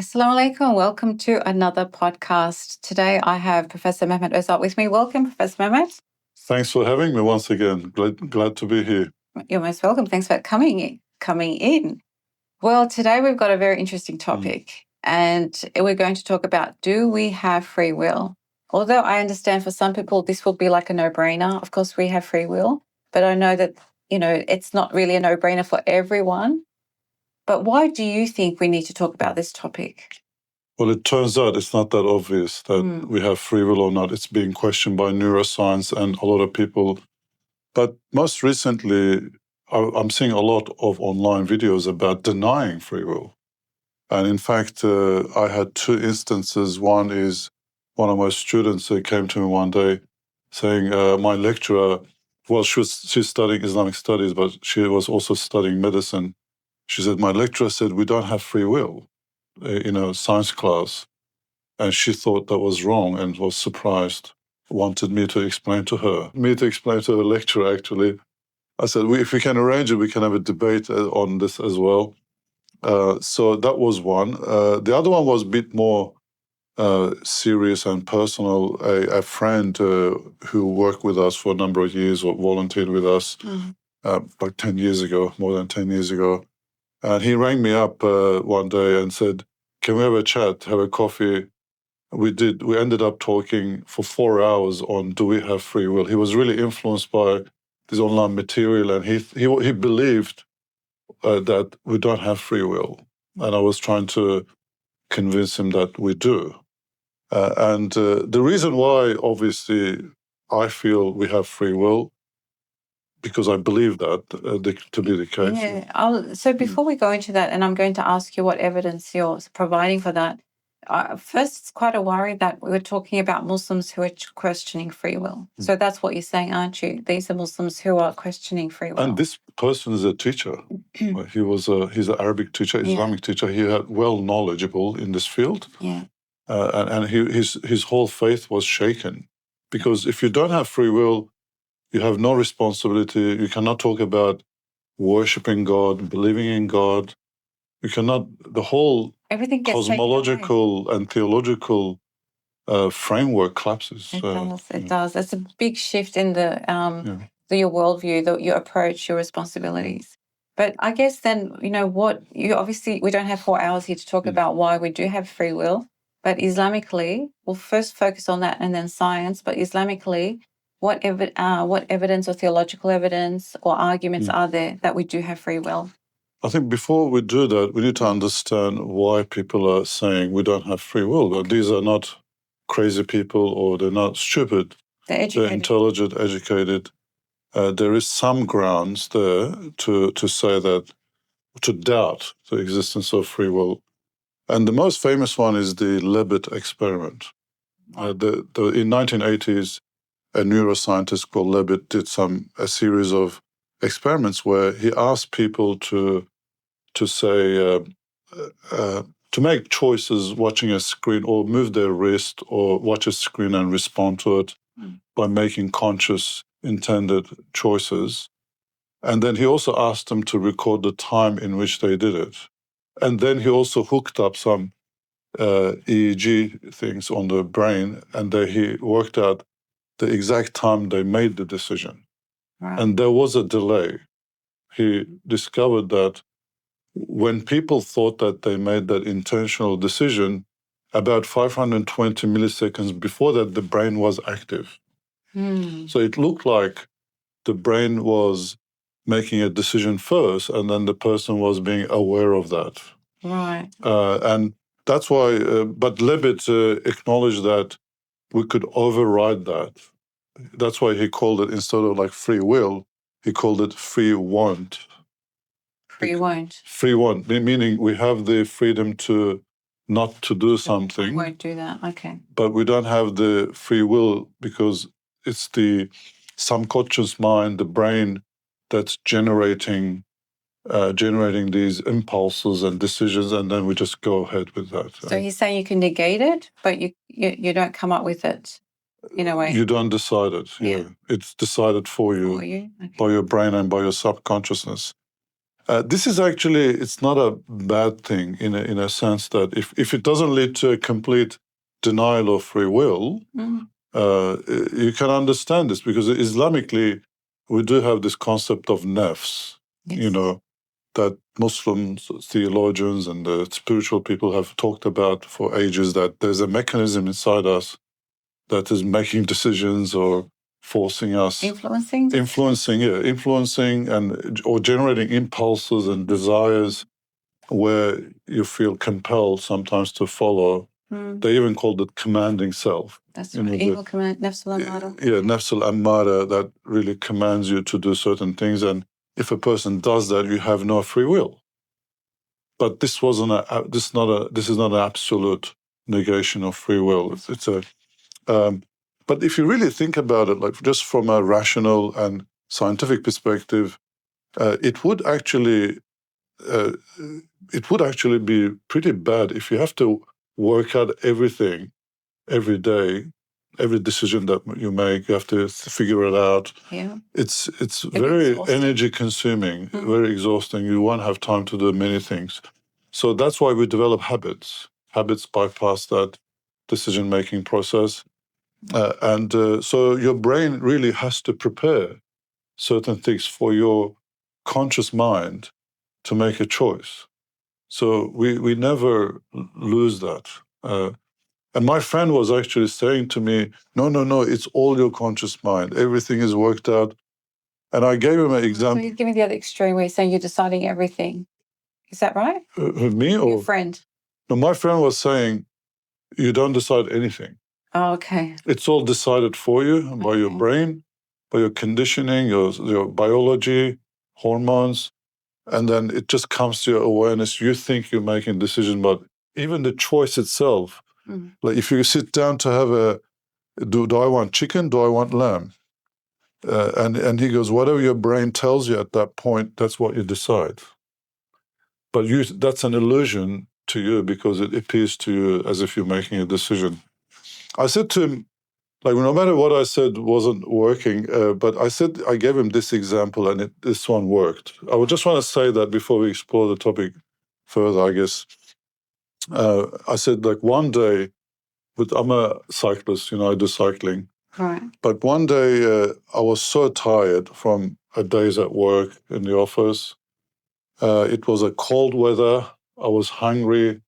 Assalamu alaikum. Welcome to another podcast. Today I have Professor Mehmet Ozalp with me. Welcome, Professor Mehmet. Thanks for having me once again. Glad to be here. You're most welcome. Thanks for coming in. Well, today we've got a very interesting topic, and we're going to talk about, do we have free will? Although I understand for some people this will be like a no-brainer. Of course, we have free will, but I know that, it's not really a no-brainer for everyone. But why do you think we need to talk about this topic? Well, it turns out it's not that obvious that we have free will or not. It's being questioned by neuroscience and a lot of people. But most recently, I'm seeing a lot of online videos about denying free will. And in fact, I had two instances. One is one of my students came to me one day saying, my lecturer, well, she's studying Islamic studies, but she was also studying medicine. She said, my lecturer said, we don't have free will in a science class. And she thought that was wrong and was surprised, wanted me to explain to her lecturer, actually. I said, if we can arrange it, we can have a debate on this as well. So that was one. The other one was a bit more serious and personal. A friend who worked with us for a number of years or volunteered with us like 10 years ago, more than 10 years ago. And he rang me up one day and said, can we have a chat, have a coffee? We did. We ended up talking for 4 hours on, do we have free will? He was really influenced by this online material, and he believed that we don't have free will. And I was trying to convince him that we do. And the reason why, obviously, I feel we have free will, because I believe that to be the case. Yeah. So before we go into that, and I'm going to ask you what evidence you're providing for that, first, it's quite a worry that we're talking about Muslims who are questioning free will. So that's what you're saying, aren't you? These are Muslims who are questioning free will. And this person is a teacher. He's an Arabic teacher, Islamic teacher. He had well knowledgeable in this field. Yeah. And his whole faith was shaken. Because if you don't have free will, you have no responsibility. You cannot talk about worshiping God, believing in God. You cannot, the whole everything gets cosmological and theological framework collapses. It does. It's a big shift in your worldview, your approach, your responsibilities. But I guess then, obviously, we don't have 4 hours here to talk about why we do have free will. But Islamically, we'll first focus on that and then science. But Islamically, what evidence or theological evidence or arguments are there that we do have free will? I think before we do that, we need to understand why people are saying we don't have free will. Okay. These are not crazy people, or they're not stupid. They're intelligent, educated. There is some grounds there to say that, to doubt the existence of free will. And the most famous one is the Levitt experiment. In 1980s, a neuroscientist called Levitt did a series of experiments where he asked people to make choices watching a screen, or move their wrist, or watch a screen and respond to it by making conscious, intended choices. And then he also asked them to record the time in which they did it. And then he also hooked up some EEG things on the brain, and he worked out the exact time they made the decision. Right. And there was a delay. He discovered that when people thought that they made that intentional decision, about 520 milliseconds before that, the brain was active. So it looked like the brain was making a decision first, and then the person was being aware of that. Right. And that's why, but Levitt acknowledged that we could override that. That's why he called it, instead of like free will, he called it free want. Free want. Free want, meaning we have the freedom not to do something. We won't do that, okay. But we don't have the free will, because it's the subconscious mind, the brain, that's generating these impulses and decisions, and then we just go ahead with that. So he's saying you can negate it, but you don't come up with it in a way. You don't decide it. Yeah. It's decided for you, Okay. by your brain and by your subconsciousness. This is actually, it's not a bad thing in a sense that if it doesn't lead to a complete denial of free will, you can understand this because Islamically, we do have this concept of nafs, that Muslims, theologians, and the spiritual people have talked about for ages, that there's a mechanism inside us that is making decisions or forcing us. Influencing, and or generating impulses and desires where you feel compelled sometimes to follow. They even called it commanding self. That's right. Evil command, nafs al-ammara. Yeah, nafs al-ammara, that really commands you to do certain things. And if a person does that, you have no free will. But this is not an absolute negation of free will. It's a but if you really think about it, like just from a rational and scientific perspective, it would actually be pretty bad if you have to work out everything every day, every decision that you make. You have to figure it out. Yeah, it's very energy consuming, very exhausting. You won't have time to do many things. So that's why we develop habits. Habits bypass that decision making process. So your brain really has to prepare certain things for your conscious mind to make a choice. So we never lose that. And my friend was actually saying to me, no, it's all your conscious mind. Everything is worked out. And I gave him an example. So you give me the other extreme where you're saying you're deciding everything. Is that right? Me or your friend? No, my friend was saying, you don't decide anything. Oh, okay. It's all decided for you by your brain, by your conditioning, your biology, hormones, and then it just comes to your awareness. You think you're making a decision, but even the choice itself, like if you sit down to have do I want chicken? Do I want lamb? And he goes, whatever your brain tells you at that point, that's what you decide. But that's an illusion to you because it appears to you as if you're making a decision. I said to him, like, no matter what I said wasn't working, but I gave him this example and this one worked. I would just want to say that before we explore the topic further, I guess. I said, like, one day, I'm a cyclist, I do cycling. Right. But one day I was so tired from a days at work in the office. It was a cold weather. I was hungry.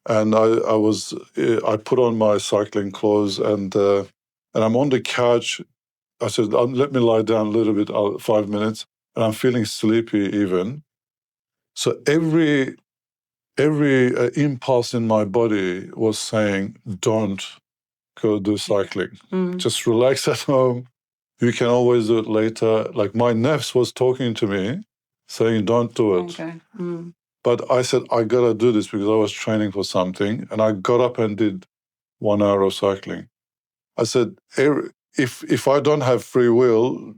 And I put on my cycling clothes and I'm on the couch. I said, let me lie down a little bit, 5 minutes. And I'm feeling sleepy even. So every impulse in my body was saying, don't go do cycling. Just relax at home. You can always do it later. Like my nafs was talking to me, saying, don't do it. Okay. But I said, I got to do this because I was training for something. And I got up and did 1 hour of cycling. I said, if I don't have free will,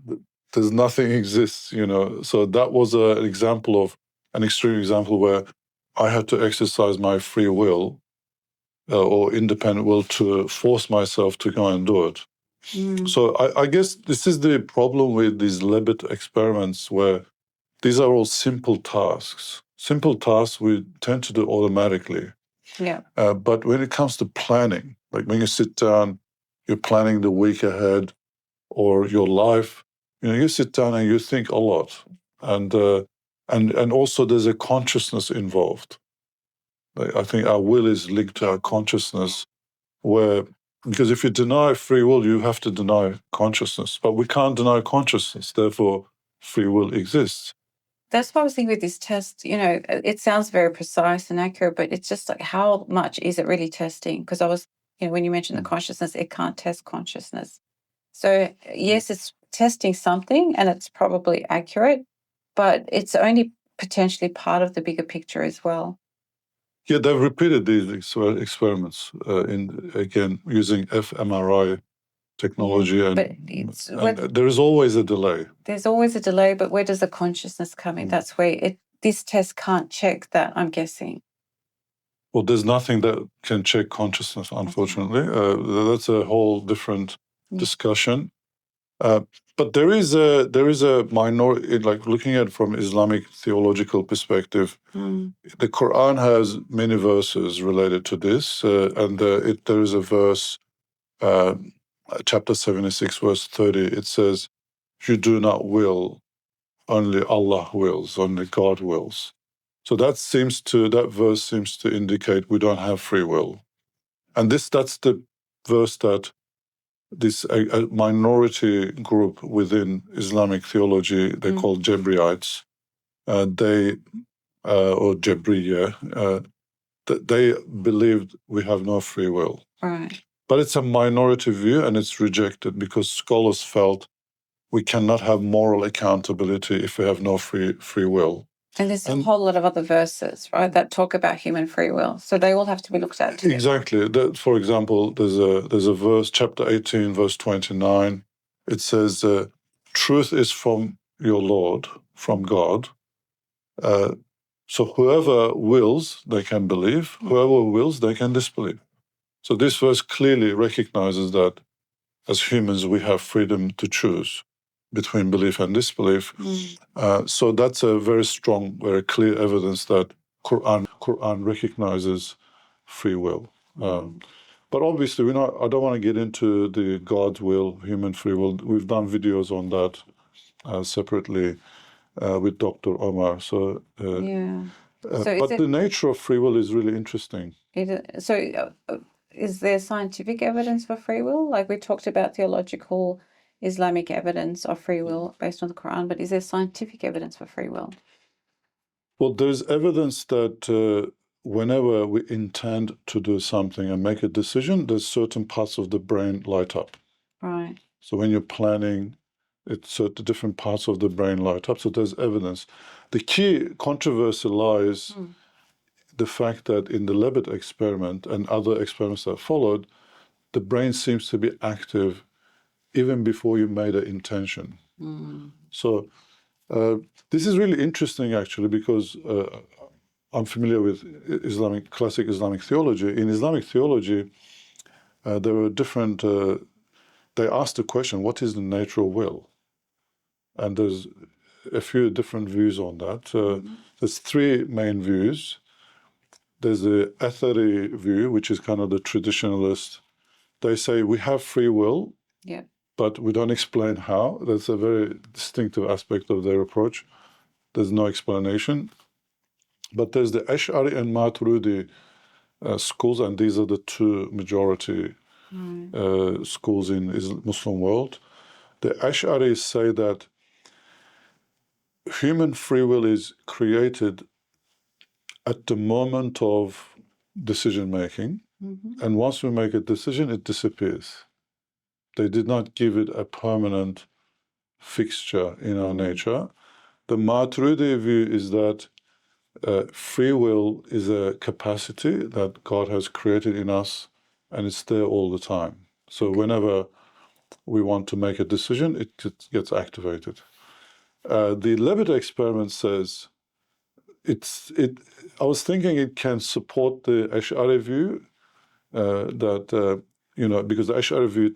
there's nothing exists, So that was an extreme example where I had to exercise my free will or independent will to force myself to go and do it. So I guess this is the problem with these Levitt experiments where these are all simple tasks. Simple tasks we tend to do automatically. Yeah. But when it comes to planning, like when you sit down, you're planning the week ahead or your life, you sit down and you think a lot. And also there's a consciousness involved. I think our will is linked to our consciousness because if you deny free will, you have to deny consciousness. But we can't deny consciousness, therefore free will exists. That's why I was thinking with this test, it sounds very precise and accurate, but it's just like how much is it really testing? Because I was, when you mentioned the consciousness, it can't test consciousness. So yes, it's testing something and it's probably accurate, but it's only potentially part of the bigger picture as well. Yeah, they've repeated these experiments using fMRI technology, and there is always a delay. There's always a delay, but where does the consciousness come in? That's where this test can't check that, I'm guessing. Well, there's nothing that can check consciousness, unfortunately. That's a whole different discussion. But there is a minority, like looking at it from Islamic theological perspective, the Quran has many verses related to this, and there is a verse, chapter 76, verse 30. It says, "You do not will, only Allah wills, only God wills." So that verse seems to indicate we don't have free will, and that's the verse that this a minority group within Islamic theology they call Jabriites, they or Jabriya, they believed we have no free will. Right. But it's a minority view and it's rejected because scholars felt we cannot have moral accountability if we have no free will. And there's a whole lot of other verses, right, that talk about human free will. So they all have to be looked at together. Exactly. For example, there's a verse, chapter 18, verse 29. It says, "Truth is from your Lord, from God. So whoever wills, they can believe. Whoever wills, they can disbelieve." So this verse clearly recognizes that as humans, we have freedom to choose between belief and disbelief. So that's a very strong, very clear evidence that Quran recognizes free will. But obviously, I don't want to get into the God's will, human free will. We've done videos on that separately with Dr. Omar. So, but the nature of free will is really interesting. Is there scientific evidence for free will? Like we talked about theological Islamic evidence of free will based on the Quran, but is there scientific evidence for free will? Well, there's evidence that whenever we intend to do something and make a decision, there's certain parts of the brain light up. Right. So when you're planning, it's certain different parts of the brain light up. So there's evidence. The key controversy lies the fact that in the Levitt experiment and other experiments that followed, the brain seems to be active even before you made an intention. So this is really interesting, actually, because I'm familiar with classic Islamic theology. In Islamic theology, there were different. They asked the question, "What is the nature of will?" And there's a few different views on that. There's three main views. There's the Athari view, which is kind of the traditionalist. They say we have free will, but we don't explain how. That's a very distinctive aspect of their approach. There's no explanation. But there's the Ash'ari and Maturidi schools, and these are the two majority schools in the Muslim world. The Ash'aris say that human free will is created at the moment of decision making, and once we make a decision, it disappears. They did not give it a permanent fixture in our nature. The Maturidi view is that free will is a capacity that God has created in us, and it's there all the time. So whenever we want to make a decision, it gets activated. The Levitt experiment says I was thinking it can support the Ash'ari view that because the Ash'ari view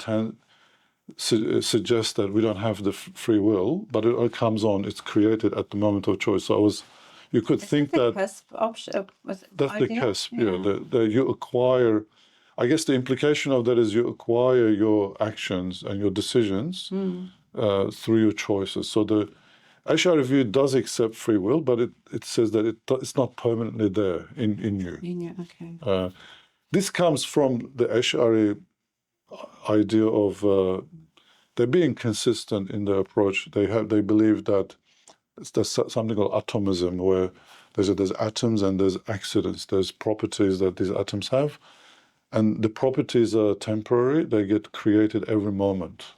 suggests that we don't have the free will, but it all comes on. It's created at the moment of choice. So you could think that cusp option. That's the cusp. You acquire. I guess the implication of that is you acquire your actions and your decisions through your choices. So the Ash'ari view does accept free will, but it says that it's not permanently there in you. Okay. This comes from the Ash'ari idea of they're being consistent in their approach. They believe that there's something called atomism, where there's atoms and there's accidents. There's properties that these atoms have, and the properties are temporary. They get created every moment.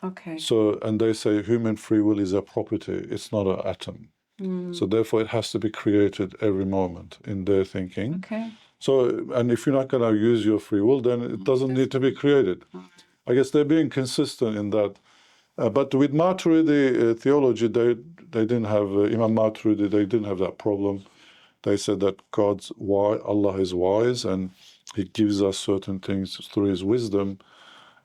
Okay. So, and they say human free will is a property. It's not an atom. So therefore, it has to be created every moment in their thinking. Okay. So, and if you're not going to use your free will, then it doesn't need to be created. I guess they're being consistent in that. But with Maturidi theology, they didn't have, Imam Maturidi, they didn't have that problem. They said that Allah is wise and He gives us certain things through His wisdom.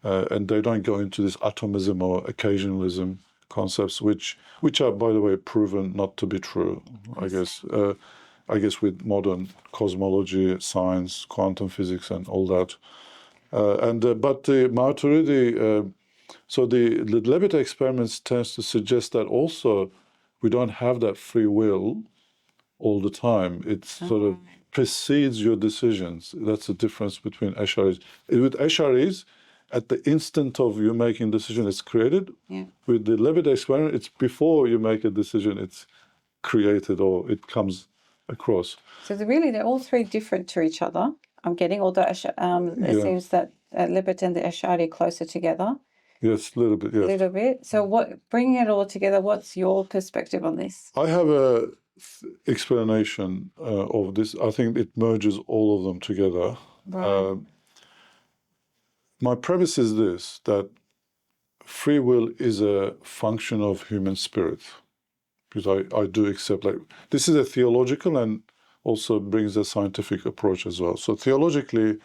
and they don't go into this atomism or occasionalism concepts, which are, by the way, proven not to be true. I guess with modern cosmology, science, quantum physics, and all that. But the Maturidi, so the Levitt experiments tends to suggest that also we don't have that free will all the time. It sort of precedes your decisions. That's the difference between Ash'aris. With Ash'aris, at the instant of you making decision, it's created. Yeah. With the Levitt experiment, it's before you make a decision, it's created or it comes across. So they're all three different to each other. I'm getting, although it seems that Levitt and the Ash'ari are closer together. Yes, a little bit, yes. A little bit. So bringing it all together, what's your perspective on this? I have a explanation of this. I think it merges all of them together. Right. My premise is this, that free will is a function of human spirit. Because I do accept, this is a theological and also brings a scientific approach as well. So theologically,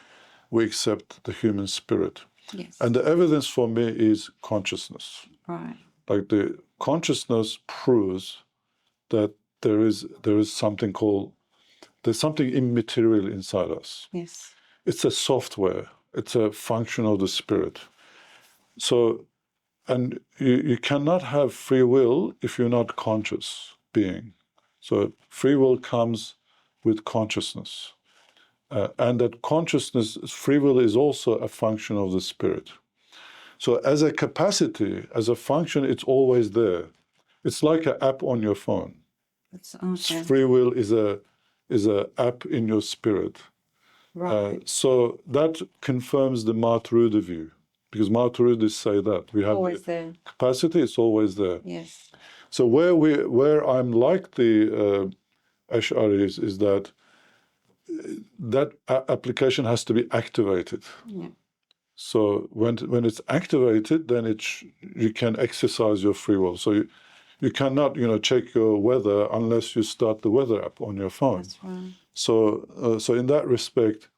we accept the human spirit. Yes. And the evidence for me is consciousness. Right. Like the consciousness proves that there is something there's something immaterial inside us. Yes. It's a software. It's a function of the spirit. So, and you cannot have free will if you're not conscious being. So free will comes with consciousness. And that consciousness, free will is also a function of the spirit. So as a capacity, as a function, it's always there. It's like an app on your phone. That's okay. Free will is a app in your spirit. Right. So that confirms the Maturidi view, because Maturidi's say that we have Always there. capacity; it's always there. Yes. So where I'm like the Ash'aris is that application has to be activated. Yeah. So when it's activated, then you can exercise your free will. So you cannot check your weather unless you start the weather app on your phone. That's right. So in that respect,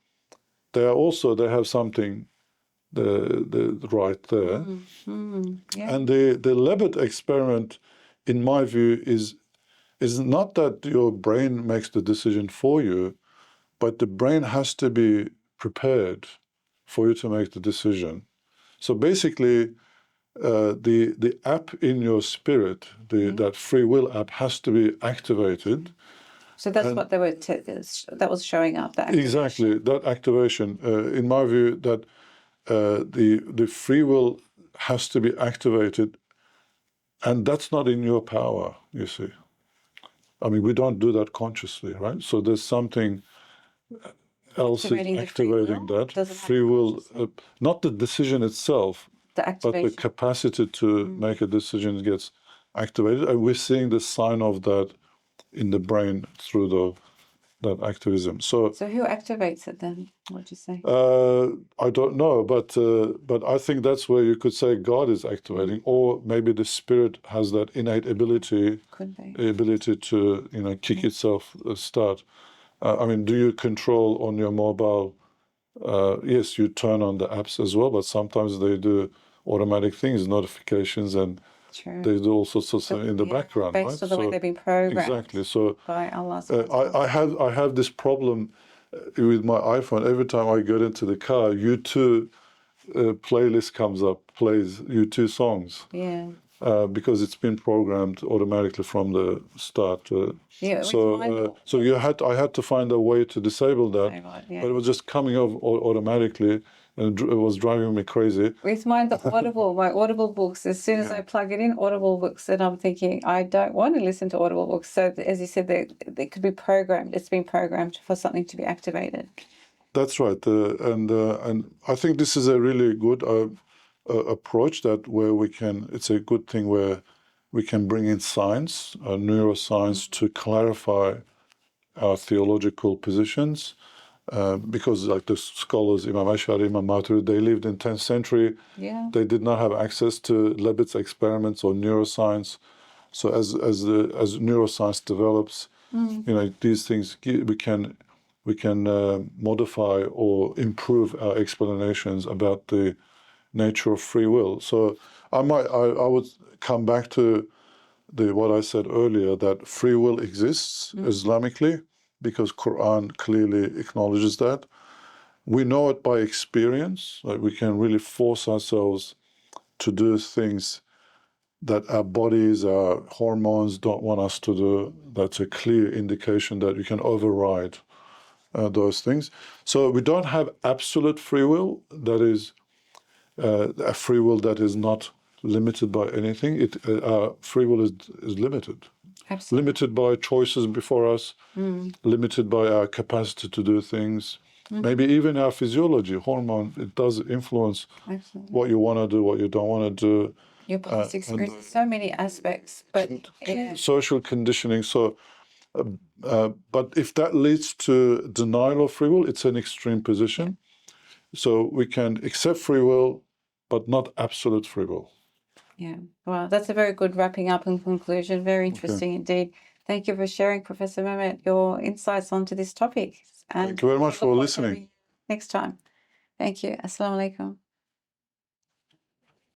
they have something the right there. Yeah. And the Levitt experiment, in my view, is not that your brain makes the decision for you, but the brain has to be prepared for you to make the decision. So basically, the app in your spirit, that free will app, has to be activated. So that's what they were. That was showing up. That activation. Exactly, that activation. In my view, that the free will has to be activated, and that's not in your power. You see, I mean, we don't do that consciously, right? So there's something else Activating is activating that free will, not the decision itself, but the capacity to make a decision gets activated, and we're seeing the sign of that in the brain through that activism. So who activates it then? What do you say? I don't know, but I think that's where you could say God is activating, or maybe the spirit has that innate ability to kick itself start. I mean, do you control on your mobile? Yes, you turn on the apps as well, but sometimes they do automatic things, notifications, and they do all sorts of stuff in the background, based right? on the way they've been programmed. Exactly. So by Allah. I have this problem with my iPhone. Every time I get into the car, U2 playlist comes up, plays U2 songs. Yeah. Because it's been programmed automatically from the start. So I had to find a way to disable that, but it was just coming off automatically, and it was driving me crazy. With my Audible books, as soon as I plug it in, Audible books, and I'm thinking, I don't want to listen to Audible books. So as you said, they could be programmed. It's been programmed for something to be activated. That's right, and I think this is a really good approach where it's a good thing where we can bring in science, neuroscience, to clarify our theological positions, because like the scholars, Imam Ash'ari, Imam Maturidi, they lived in 10th century. Yeah. They did not have access to Levitt's experiments or neuroscience. So as neuroscience develops, these things we can modify or improve our explanations about the nature of free will. So I would come back to what I said earlier, that free will exists Islamically, because Quran clearly acknowledges that. We know it by experience. Like, we can really force ourselves to do things that our bodies, our hormones don't want us to do. That's a clear indication that you can override those things. So we don't have absolute free will. That is a free will that is not limited by anything. Our free will is limited. Absolutely. Limited by choices before us, limited by our capacity to do things. Maybe even our physiology, hormone, it does influence what you want to do, what you don't want to do. Your past experience, so many aspects, but social conditioning. So, but if that leads to denial of free will, it's an extreme position. So we can accept free will, but not absolute free will. Yeah, well, that's a very good wrapping up and conclusion. Very interesting indeed. Thank you for sharing, Professor Mehmet, your insights onto this topic. And thank you very much for listening. Next time. Thank you. Assalamu alaikum.